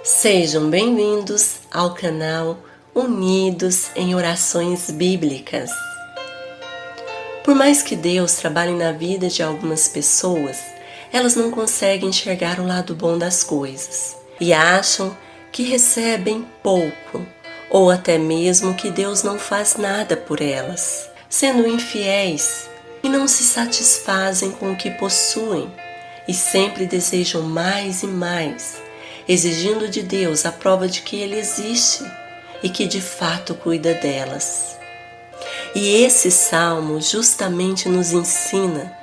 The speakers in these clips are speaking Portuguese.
Sejam bem-vindos ao canal Unidos em Orações Bíblicas. Por mais que Deus trabalhe na vida de algumas pessoas, elas não conseguem enxergar o lado bom das coisas e acham que recebem pouco ou até mesmo que Deus não faz nada por elas, sendo infiéis e não se satisfazem com o que possuem e sempre desejam mais e mais, exigindo de Deus a prova de que Ele existe e que de fato cuida delas. E esse salmo justamente nos ensina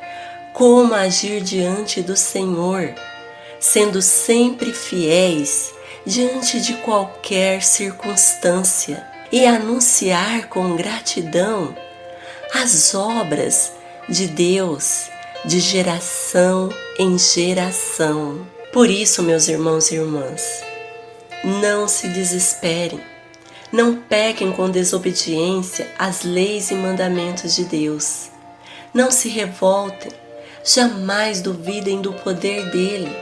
como agir diante do Senhor, sendo sempre fiéis diante de qualquer circunstância e anunciar com gratidão as obras de Deus de geração em geração. Por isso, meus irmãos e irmãs, não se desesperem, não pequem com desobediência às leis e mandamentos de Deus. Não se revoltem, jamais duvidem do poder dele.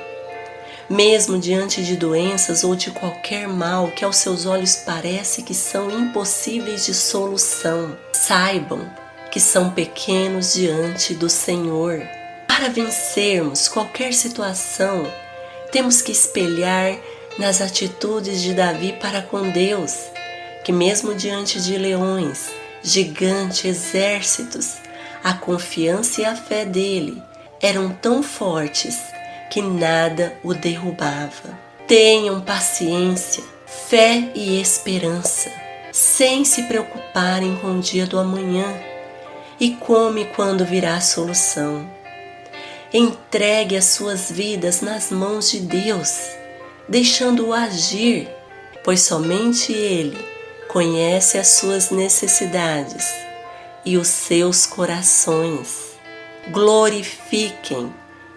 Mesmo diante de doenças ou de qualquer mal que aos seus olhos parece que são impossíveis de solução, saibam que são pequenos diante do Senhor. Para vencermos qualquer situação, temos que espelhar nas atitudes de Davi para com Deus, que mesmo diante de leões, gigantes, exércitos, a confiança e a fé dele eram tão fortes que nada o derrubava. Tenham paciência, fé e esperança, sem se preocuparem com o dia do amanhã e como e quando virá a solução. Entregue as suas vidas nas mãos de Deus, deixando-o agir, pois somente Ele conhece as suas necessidades e os seus corações. Glorifiquem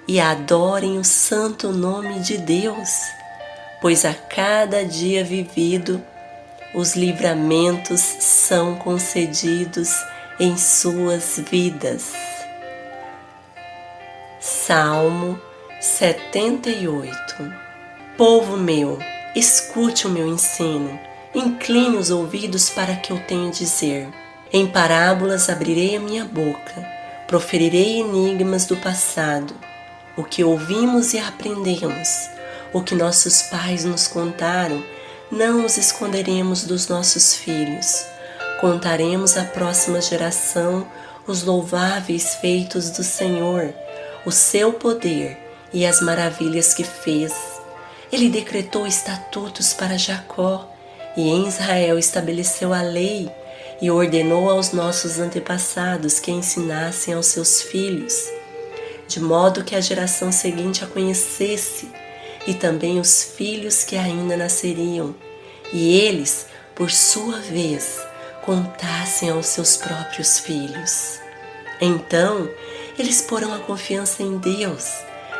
e adorem o santo nome de Deus, pois a cada dia vivido os livramentos são concedidos em suas vidas. Salmo 78. Povo meu, escute o meu ensino, incline os ouvidos para que eu tenha a dizer. Em parábolas abrirei a minha boca, proferirei enigmas do passado, o que ouvimos e aprendemos, o que nossos pais nos contaram, não os esconderemos dos nossos filhos. Contaremos à próxima geração os louváveis feitos do Senhor, o seu poder e as maravilhas que fez. Ele decretou estatutos para Jacó e em Israel estabeleceu a lei e ordenou aos nossos antepassados que ensinassem aos seus filhos, de modo que a geração seguinte a conhecesse e também os filhos que ainda nasceriam, e eles, por sua vez, contassem aos seus próprios filhos. Então, eles porão a confiança em Deus,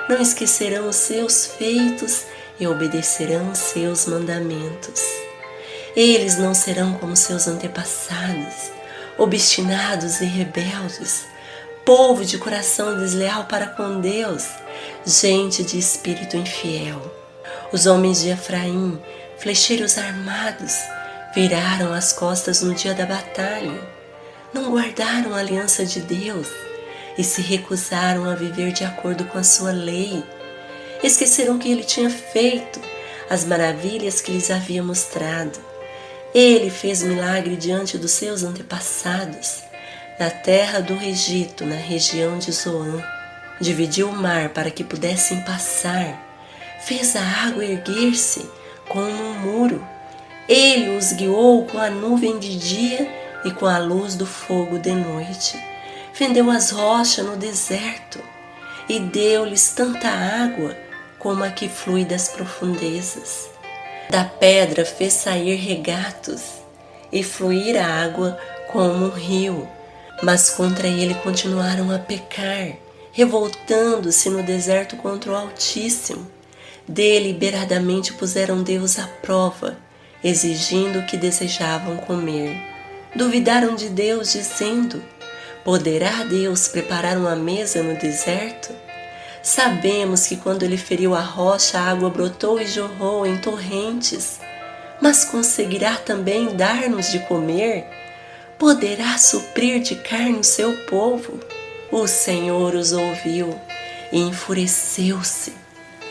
não esquecerão os seus feitos e obedecerão os seus mandamentos. Eles não serão como seus antepassados, obstinados e rebeldes, povo de coração desleal para com Deus, gente de espírito infiel. Os homens de Efraim, flecheiros armados, viraram as costas no dia da batalha, não guardaram a aliança de Deus e se recusaram a viver de acordo com a sua lei. Esqueceram o que ele tinha feito, as maravilhas que lhes havia mostrado. Ele fez milagre diante dos seus antepassados, na terra do Egito, na região de Zoan. Dividiu o mar para que pudessem passar, fez a água erguer-se como um muro. Ele os guiou com a nuvem de dia e com a luz do fogo de noite. Fendeu as rochas no deserto e deu-lhes tanta água como a que flui das profundezas. Da pedra fez sair regatos e fluir a água como um rio, mas contra ele continuaram a pecar, revoltando-se no deserto contra o Altíssimo. Deliberadamente puseram Deus à prova, exigindo o que desejavam comer. Duvidaram de Deus, dizendo: poderá Deus preparar uma mesa no deserto? Sabemos que quando ele feriu a rocha, a água brotou e jorrou em torrentes. Mas conseguirá também dar-nos de comer? Poderá suprir de carne o seu povo? O Senhor os ouviu e enfureceu-se.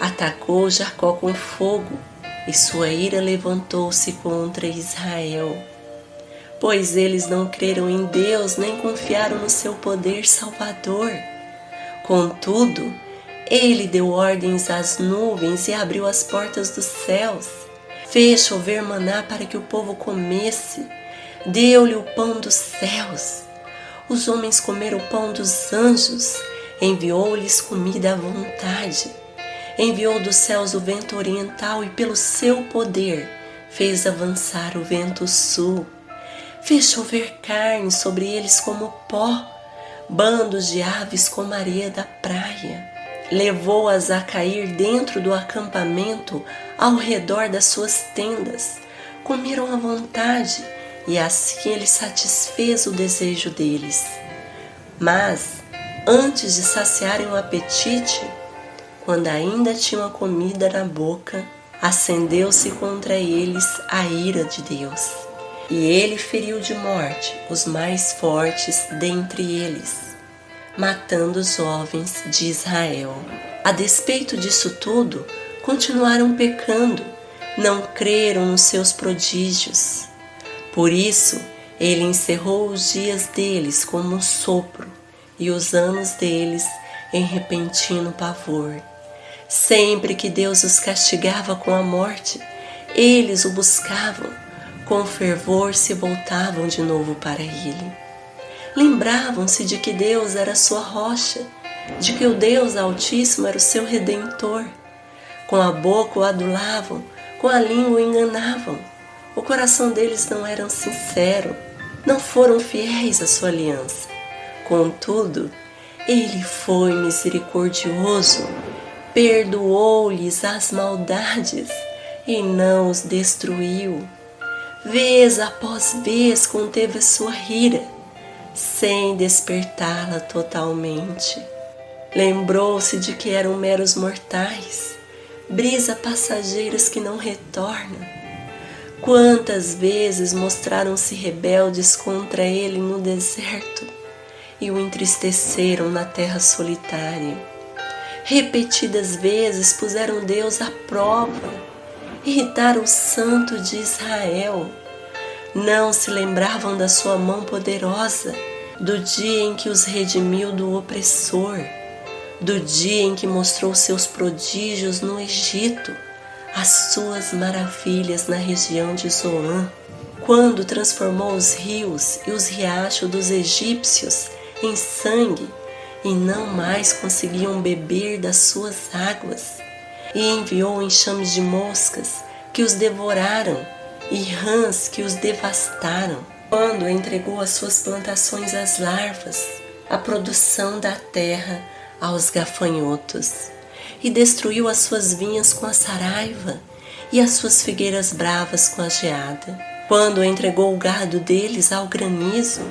Atacou Jacó com fogo e sua ira levantou-se contra Israel. Pois eles não creram em Deus nem confiaram no seu poder salvador. Contudo, ele deu ordens às nuvens e abriu as portas dos céus. Fez chover maná para que o povo comesse. Deu-lhe o pão dos céus. Os homens comeram o pão dos anjos. Enviou-lhes comida à vontade. Enviou dos céus o vento oriental e pelo seu poder fez avançar o vento sul. Fez chover carne sobre eles como pó, bandos de aves como areia da praia. Levou-as a cair dentro do acampamento ao redor das suas tendas. Comeram à vontade e assim ele satisfez o desejo deles. Mas, antes de saciarem o apetite, quando ainda tinham a comida na boca, acendeu-se contra eles a ira de Deus. E ele feriu de morte os mais fortes dentre eles, matando os jovens de Israel. A despeito disso tudo, continuaram pecando, não creram nos seus prodígios. Por isso, ele encerrou os dias deles como um sopro e os anos deles em repentino pavor. Sempre que Deus os castigava com a morte, eles o buscavam. Com fervor se voltavam de novo para ele. Lembravam-se de que Deus era sua rocha, de que o Deus Altíssimo era o seu Redentor. Com a boca o adulavam, com a língua o enganavam. O coração deles não era sincero, não foram fiéis à sua aliança. Contudo, ele foi misericordioso, perdoou-lhes as maldades e não os destruiu. Vez após vez conteve a sua ira, sem despertá-la totalmente. Lembrou-se de que eram meros mortais, brisa passageiras que não retornam. Quantas vezes mostraram-se rebeldes contra ele no deserto e o entristeceram na terra solitária. Repetidas vezes puseram Deus à prova, irritaram o Santo de Israel. Não se lembravam da sua mão poderosa, do dia em que os redimiu do opressor, do dia em que mostrou seus prodígios no Egito, as suas maravilhas na região de Zoan, quando transformou os rios e os riachos dos egípcios em sangue e não mais conseguiam beber das suas águas, e enviou enxames de moscas que os devoraram e rãs que os devastaram, quando entregou as suas plantações às larvas, a produção da terra aos gafanhotos, e destruiu as suas vinhas com a saraiva e as suas figueiras bravas com a geada, quando entregou o gado deles ao granizo,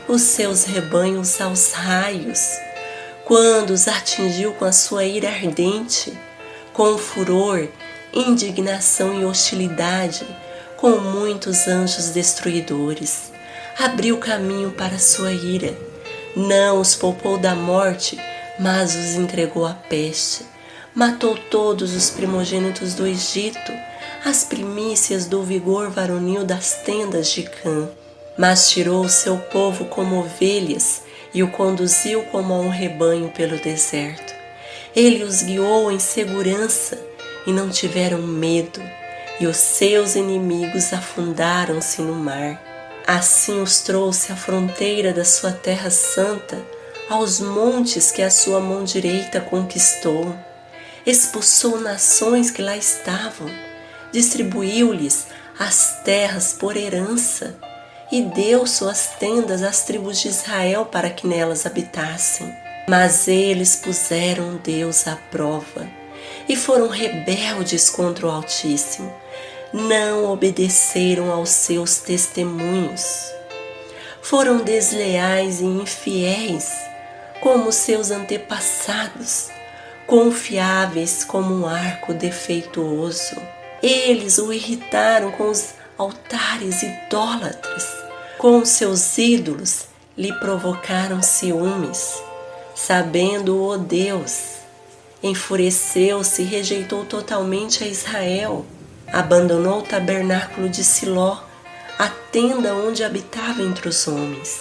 os seus rebanhos aos raios, quando os atingiu com a sua ira ardente, com furor, indignação e hostilidade, com muitos anjos destruidores. Abriu caminho para a sua ira. Não os poupou da morte, mas os entregou à peste. Matou todos os primogênitos do Egito, as primícias do vigor varonil das tendas de Cã. Mas tirou o seu povo como ovelhas e o conduziu como a um rebanho pelo deserto. Ele os guiou em segurança e não tiveram medo, e os seus inimigos afundaram-se no mar. Assim os trouxe à fronteira da sua terra santa, aos montes que a sua mão direita conquistou. Expulsou nações que lá estavam, distribuiu-lhes as terras por herança e deu suas tendas às tribos de Israel para que nelas habitassem. Mas eles puseram Deus à prova e foram rebeldes contra o Altíssimo. Não obedeceram aos seus testemunhos. Foram desleais e infiéis, como seus antepassados, confiáveis como um arco defeituoso. Eles o irritaram com os altares idólatras, com os seus ídolos lhe provocaram ciúmes. Sabendo-o Deus, enfureceu-se e rejeitou totalmente a Israel. Abandonou o tabernáculo de Siló, a tenda onde habitava entre os homens.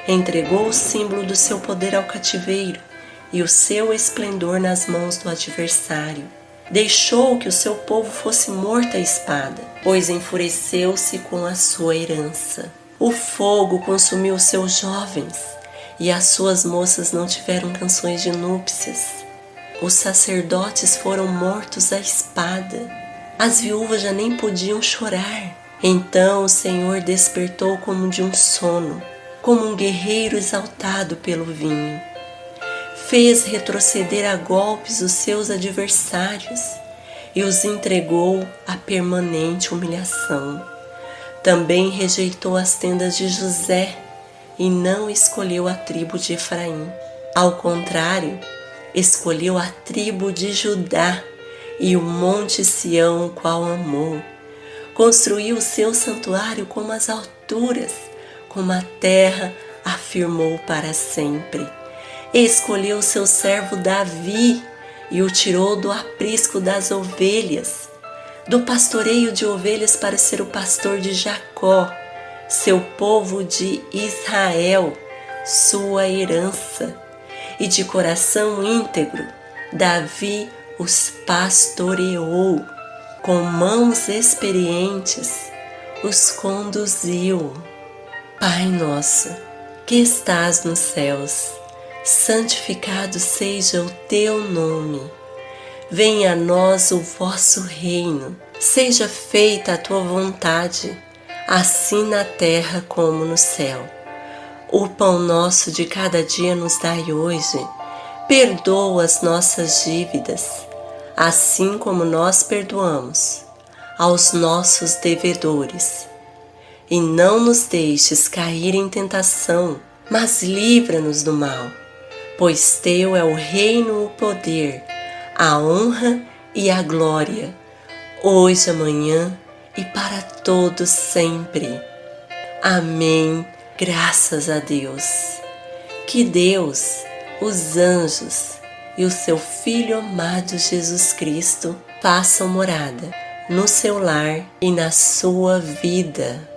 Entregou o símbolo do seu poder ao cativeiro e o seu esplendor nas mãos do adversário. Deixou que o seu povo fosse morto à espada, pois enfureceu-se com a sua herança. O fogo consumiu os seus jovens, e as suas moças não tiveram canções de núpcias. Os sacerdotes foram mortos à espada. As viúvas já nem podiam chorar. Então o Senhor despertou como de um sono, como um guerreiro exaltado pelo vinho. Fez retroceder a golpes os seus adversários e os entregou à permanente humilhação. Também rejeitou as tendas de José e não escolheu a tribo de Efraim. Ao contrário, escolheu a tribo de Judá e o monte Sião, qual amou. Construiu o seu santuário como as alturas, como a terra afirmou para sempre. Escolheu seu servo Davi e o tirou do aprisco das ovelhas, do pastoreio de ovelhas para ser o pastor de Jacó, seu povo de Israel, sua herança. E de coração íntegro, Davi os pastoreou, com mãos experientes os conduziu. Pai nosso, que estás nos céus, santificado seja o teu nome. Venha a nós o vosso reino, seja feita a tua vontade, assim na terra como no céu. O pão nosso de cada dia nos dai hoje. Perdoa as nossas dívidas, assim como nós perdoamos aos nossos devedores. E não nos deixes cair em tentação, mas livra-nos do mal. Pois teu é o reino, o poder, a honra e a glória, hoje, amanhã e para todos sempre. Amém. Graças a Deus. Que Deus, os anjos e o seu Filho amado Jesus Cristo façam morada no seu lar e na sua vida.